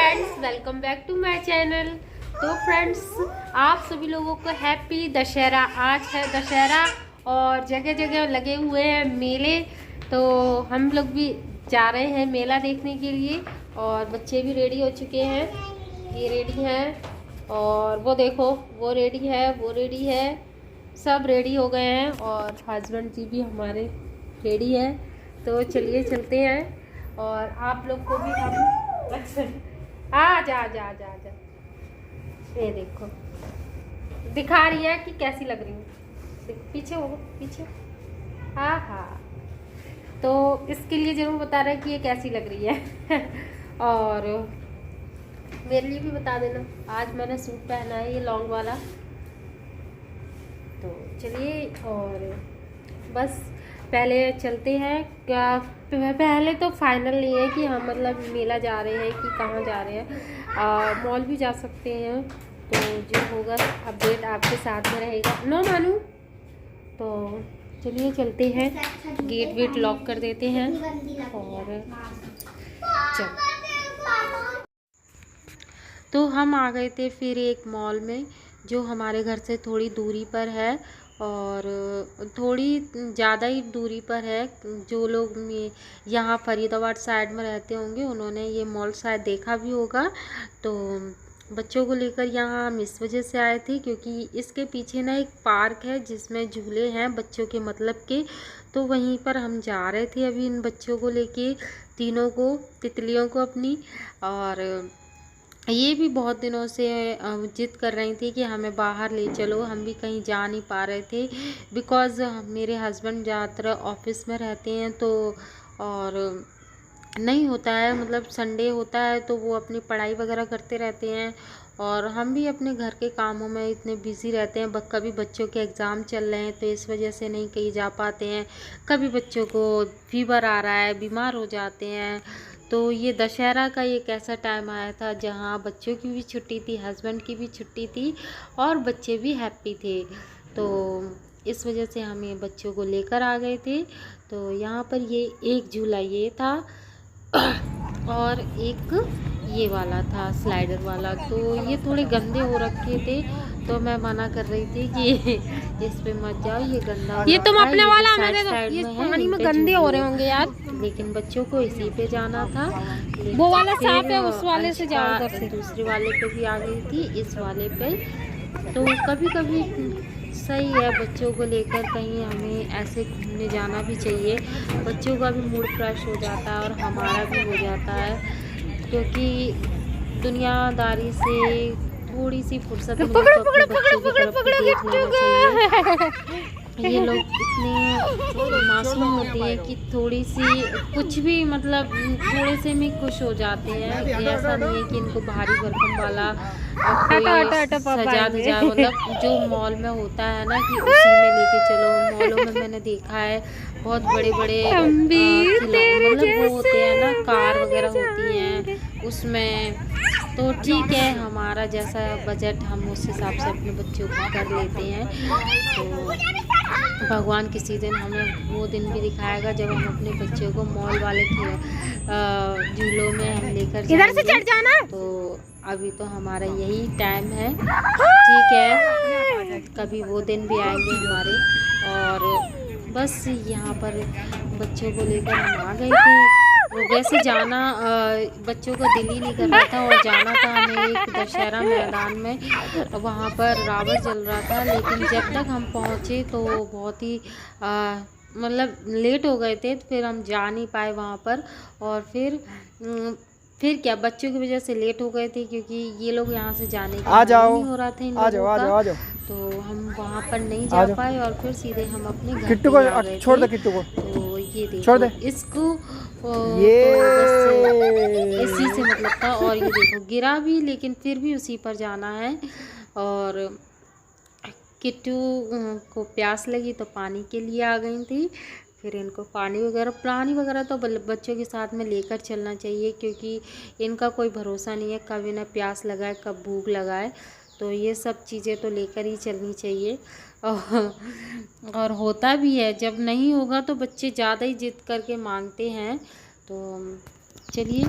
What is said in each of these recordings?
Friends, welcome back to my channel. तो friends, आप सभी लोगों को हैप्पी दशहरा। आज है दशहरा और जगह जगह लगे हुए हैं मेले। तो हम लोग भी जा रहे हैं मेला देखने के लिए और बच्चे भी रेडी हो चुके हैं। ये रेडी हैं और वो देखो, वो रेडी है, वो रेडी है, सब रेडी हो गए हैं और हस्बैंड जी भी हमारे रेडी है। तो चलिए चलते हैं और आप लोग को भी हम आ जा जा जा जा। ये देखो, दिखा रही है कि कैसी लग रही हूँ। पीछे हो, पीछे। हाँ हाँ, तो इसके लिए जरूर बता रहे हैं कि ये कैसी लग रही है और मेरे लिए भी बता देना। आज मैंने सूट पहना है, ये लॉन्ग वाला। तो चलिए और बस पहले चलते हैं। क्या पहले तो फाइनल नहीं है कि हम मतलब मेला जा रहे हैं कि कहाँ जा रहे हैं। मॉल भी जा सकते हैं। तो जो होगा अपडेट आपके साथ में रहेगा। नो मानू। तो चलिए चलते हैं, गेट वेट लॉक कर देते हैं और चल। तो हम आ गए थे फिर एक मॉल में जो हमारे घर से थोड़ी दूरी पर है और थोड़ी ज़्यादा ही दूरी पर है। जो लोग यहाँ फरीदाबाद साइड में रहते होंगे उन्होंने ये मॉल शायद देखा भी होगा। तो बच्चों को लेकर यहाँ हम इस वजह से आए थे क्योंकि इसके पीछे ना एक पार्क है जिसमें झूले हैं बच्चों के मतलब के। तो वहीं पर हम जा रहे थे अभी इन बच्चों को लेके, तीनों को, तितलियों को अपनी। और ये भी बहुत दिनों से जिद कर रही थी कि हमें बाहर ले चलो। हम भी कहीं जा नहीं पा रहे थे बिकॉज़ मेरे हस्बैंड ज़्यादातर ऑफिस में रहते हैं तो और नहीं होता है, मतलब संडे होता है तो वो अपनी पढ़ाई वगैरह करते रहते हैं और हम भी अपने घर के कामों में इतने बिज़ी रहते हैं। कभी बच्चों के एग्ज़ाम चल रहे हैं तो इस वजह से नहीं कहीं जा पाते हैं। कभी बच्चों को फीवर आ रहा है, बीमार हो जाते हैं। तो ये दशहरा का एक ऐसा टाइम आया था जहाँ बच्चों की भी छुट्टी थी, हस्बैंड की भी छुट्टी थी और बच्चे भी हैप्पी थे। तो इस वजह से हम ये बच्चों को लेकर आ गए थे। तो यहाँ पर ये एक झूला ये था और एक ये वाला था स्लाइडर वाला। तो ये थोड़े गंदे हो रखे थे तो मैं मना कर रही थी कि इस पे मत जाओ, ये गंदा। ये तुम अपने वाला आने दे दो, ये पानी में गंदे हो रहे होंगे यार। लेकिन बच्चों को इसी पे जाना था। वो वाला साफ है, उस वाले से जाओ उधर से। दूसरे वाले पे भी आ गई थी, इस वाले पे। तो कभी कभी सही है बच्चों को लेकर कहीं हमें ऐसे घूमने जाना भी चाहिए। बच्चों का भी मूड फ्रेश हो जाता है और हमारा भी हो जाता है क्योंकि दुनियादारी से थोड़ी सी फुर्सत मिले तो अपने बच्चों की तरफ देख लेना चाहिए। ये लोग इतने मासूम होते हैं कि थोड़ी सी कुछ भी मतलब थोड़े से में खुश हो जाते हैं। ऐसा नहीं है कि इनको भारी भरकम वाला सजा धजा मतलब जो मॉल में होता है ना कि उसी में लेके चलो। मॉलों में मैंने देखा है बहुत बड़े बड़े मतलब वो होते हैं ना, कार वगैरह होती हैं उसमें। तो ठीक है, हमारा जैसा बजट हम उस हिसाब से अपने बच्चों को कर लेते हैं। तो भगवान किसी दिन हमें वो दिन भी दिखाएगा जब हम अपने बच्चों को मॉल वाले झूलों में हम लेकर जाएंगे। इधर से चढ़ जाना। तो अभी तो हमारा यही टाइम है, ठीक है, कभी वो दिन भी आएंगे हमारे। और बस यहाँ पर बच्चों को लेकर हम आ गए थे। वैसे जाना बच्चों का दिल ही नहीं कर रहा था और जाना था हमें एक दशहरा मैदान में, वहाँ पर रावण जल रहा था। लेकिन जब तक हम पहुँचे तो बहुत ही मतलब लेट हो गए थे, तो फिर हम जा नहीं पाए वहाँ पर। और फिर क्या, बच्चों की वजह से लेट हो गए थे क्योंकि ये लोग यहाँ से जाने का नहीं हो रहा था इन लोगों का। तो हम वहाँ पर नहीं जा पाए और फिर सीधे हम अपने घर पे आ गए थे। तो ये देखो, इसको ये तो इसी से मतलब था। और ये देखो गिरा भी लेकिन फिर भी उसी पर जाना है। और किट्टू को प्यास लगी तो पानी के लिए आ गई थी। फिर इनको पानी वगैरह तो बच्चों के साथ में लेकर चलना चाहिए क्योंकि इनका कोई भरोसा नहीं है, कब इन्हें प्यास लगाए, कब भूख लगाए। तो ये सब चीज़ें तो लेकर ही चलनी चाहिए। और होता भी है, जब नहीं होगा तो बच्चे ज़्यादा ही जिद करके मांगते हैं। तो चलिए।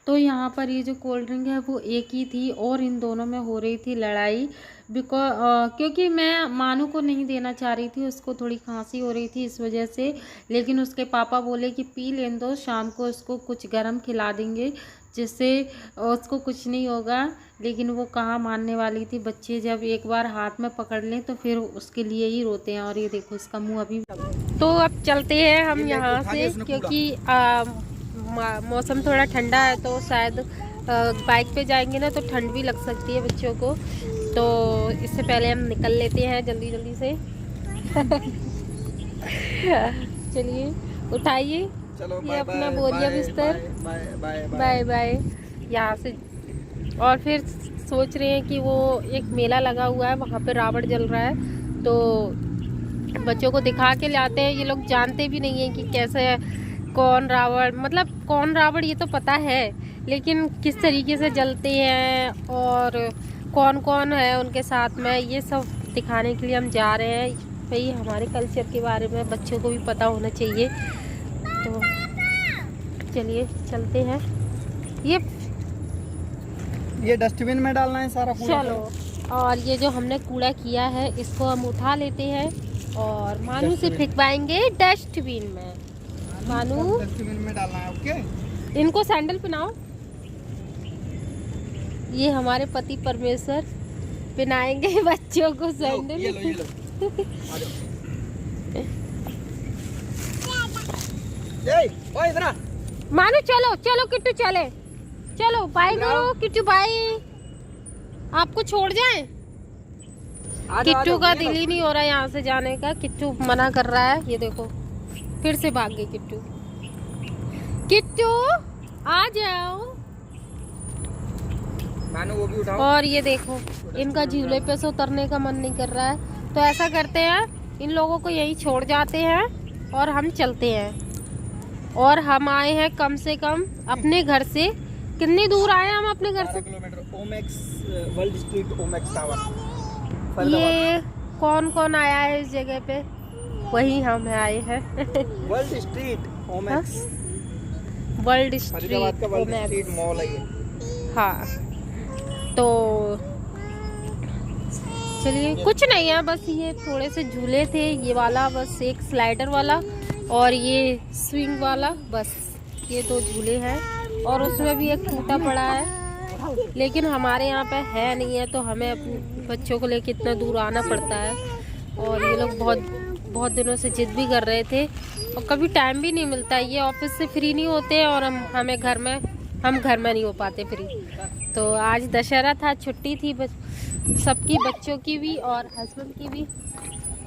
तो यहाँ पर ये जो कोल्ड ड्रिंक है वो एक ही थी और इन दोनों में हो रही थी लड़ाई। क्योंकि मैं मानू को नहीं देना चाह रही थी, उसको थोड़ी खांसी हो रही थी इस वजह से। लेकिन उसके पापा बोले कि पी लेने दो, शाम को उसको कुछ गर्म खिला देंगे जिससे उसको कुछ नहीं होगा। लेकिन वो कहाँ मानने वाली थी। बच्चे जब एक बार हाथ में पकड़ लें तो फिर उसके लिए ही रोते हैं। और ये देखो इसका मुँह अभी। तो अब चलते हैं हम यहाँ से, क्योंकि मौसम थोड़ा ठंडा है तो शायद बाइक पे जाएंगे ना तो ठंड भी लग सकती है बच्चों को। तो इससे पहले हम निकल लेते हैं जल्दी जल्दी से। चलिए उठाइए ये अपना बोरिया बिस्तर। बाय बाय यहाँ से। और फिर सोच रहे हैं कि वो एक मेला लगा हुआ है, वहाँ पे रावण जल रहा है, तो बच्चों को दिखा के लाते हैं। ये लोग जानते भी नहीं है कि कैसे कौन रावण, मतलब कौन रावण ये तो पता है, लेकिन किस तरीके से जलते हैं और कौन कौन है उनके साथ में, ये सब दिखाने के लिए हम जा रहे हैं। भाई हमारे कल्चर के बारे में बच्चों को भी पता होना चाहिए। तो चलिए चलते हैं। ये डस्टबिन में डालना है सारा कूड़ा। चलो, और ये जो हमने कूड़ा किया है इसको हम उठा लेते हैं और मानू से फेंकवाएंगे डस्टबिन में। मानू डस्टबिन में डालना है। ओके, इनको सैंडल पहनाओ। ये हमारे पति परमेश्वर पहनाएंगे बच्चों को सैंडल। ये लो। इधर मानू चलो चलो किट्टू चले, चलो बाय करो किट्टू बाय। आपको छोड़ जाएं? किट्टू का दिल ही नहीं हो रहा यहाँ से जाने का। किट्टू मना कर रहा है। ये देखो फिर से भाग गई किट्टू। किट्टू आ जाओ। मानो वो भी उठाओ। और ये देखो इनका झूले पे से उतरने का मन नहीं कर रहा है। तो ऐसा करते हैं, इन लोगों को यहीं छोड़ जाते हैं और हम चलते हैं। और हम आए हैं कम से कम अपने घर से, कितनी दूर आए हम अपने घर से? 12 kilometre. Omaxe world street, Omaxe tower. ये कौन कौन आया है इस जगह पे? वही हम आए हैं। World street Omaxe. World Faridabad का वर्ल्ड स्ट्रीट मॉल है ये। हाँ, तो चलिए कुछ नहीं है, बस ये थोड़े से झूले थे। ये वाला बस एक स्लाइडर वाला और ये स्विंग वाला, बस ये दो झूले हैं। और उसमें भी एक टूटा पड़ा है, लेकिन हमारे यहाँ पे है नहीं है तो हमें अपने बच्चों को लेके इतना दूर आना पड़ता है। और ये लोग बहुत दिनों से जिद भी कर रहे थे और कभी टाइम भी नहीं मिलता। ये ऑफिस से फ्री नहीं होते और हम घर में नहीं हो पाते फ्री। तो आज दशहरा था, छुट्टी थी सबकी, बच्चों की भी और हस्बैंड की भी।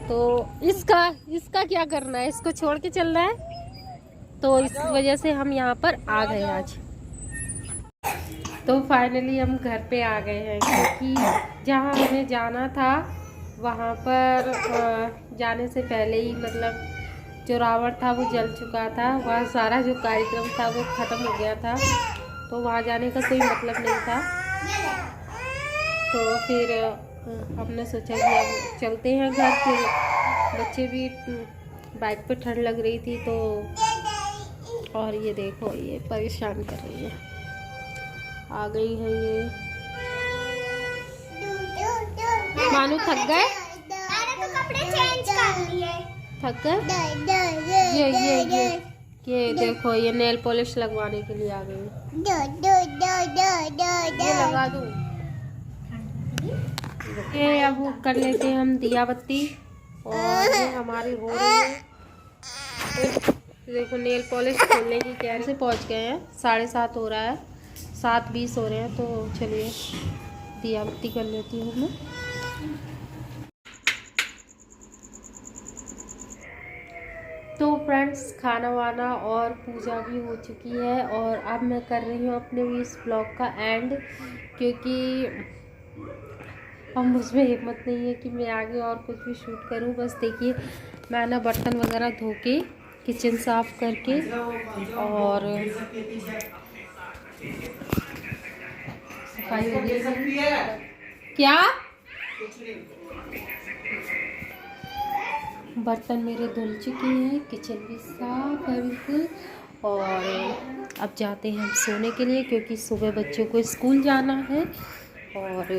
तो इसका क्या करना है, इसको छोड़ के चलना है। तो इस वजह से हम यहाँ पर आ गए आज। तो फाइनली हम घर पे आ गए हैं, क्योंकि जहाँ हमें जाना था वहाँ पर जाने से पहले ही मतलब जो रावण था वो जल चुका था। वहाँ सारा जो कार्यक्रम था वो ख़त्म हो गया था, तो वहाँ जाने का कोई मतलब नहीं था। तो फिर हमने सोचा कि अब चलते हैं घर। फिर बच्चे भी बाइक पे ठंड लग रही थी तो, और ये देखो ये परेशान कर रही है। आ गई है ये। मानू थक गए? थक गए? ये देखो ये नेल पॉलिश लगवाने के लिए आ गई। ये लगा दूं। ये अब कर लेते हैं हम दिया बत्ती। और ये हमारी हो रही है। देखो नेल पॉलिश खोलने की कैसे पहुंच गए हैं। 7:30 हो रहा है, 7:20 हो रहे हैं। तो चलिए दिया बत्ती कर लेती हूँ मैं। तो फ्रेंड्स खाना वाना और पूजा भी हो चुकी है और अब मैं कर रही हूँ अपने इस ब्लॉग का एंड, क्योंकि अब मुझमें हिम्मत नहीं है कि मैं आगे और कुछ भी शूट करूँ। बस देखिए मैं ना बर्तन वगैरह धो के किचन साफ करके और सफाई वगैरह क्या बर्तन मेरे धुल चुके हैं, किचन भी साफ है बिल्कुल। और अब जाते हैं हम सोने के लिए, क्योंकि सुबह बच्चों को स्कूल जाना है। और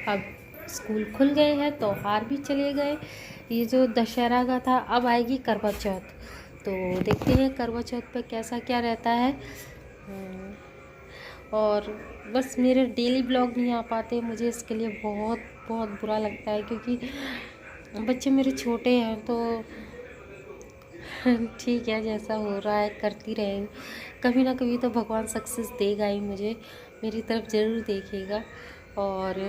अब स्कूल खुल गए हैं, त्योहार भी चले गए। ये जो दशहरा का था, अब आएगी करवा चौथ, तो देखते हैं करवा चौथ पे कैसा क्या रहता है। और बस मेरे डेली ब्लॉग नहीं आ पाते, मुझे इसके लिए बहुत बहुत बुरा लगता है, क्योंकि बच्चे मेरे छोटे हैं। तो ठीक है, जैसा हो रहा है करती रहेंगे, कभी ना कभी तो भगवान सक्सेस देगा ही मुझे, मेरी तरफ ज़रूर देखेगा। और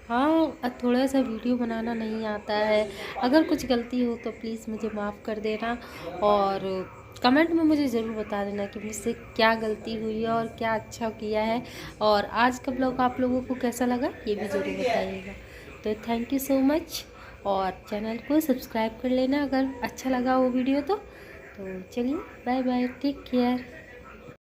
हाँ, थोड़ा सा वीडियो बनाना नहीं आता है, अगर कुछ गलती हो तो प्लीज़ मुझे माफ़ कर देना। और कमेंट में मुझे ज़रूर बता देना कि मुझसे क्या गलती हुई है और क्या अच्छा किया है। और आज का ब्लॉग आप लोगों को कैसा लगा ये भी ज़रूर बताइएगा। तो थैंक यू सो मच, और चैनल को सब्सक्राइब कर लेना अगर अच्छा लगा वो वीडियो तो चलिए, बाय बाय, टेक केयर।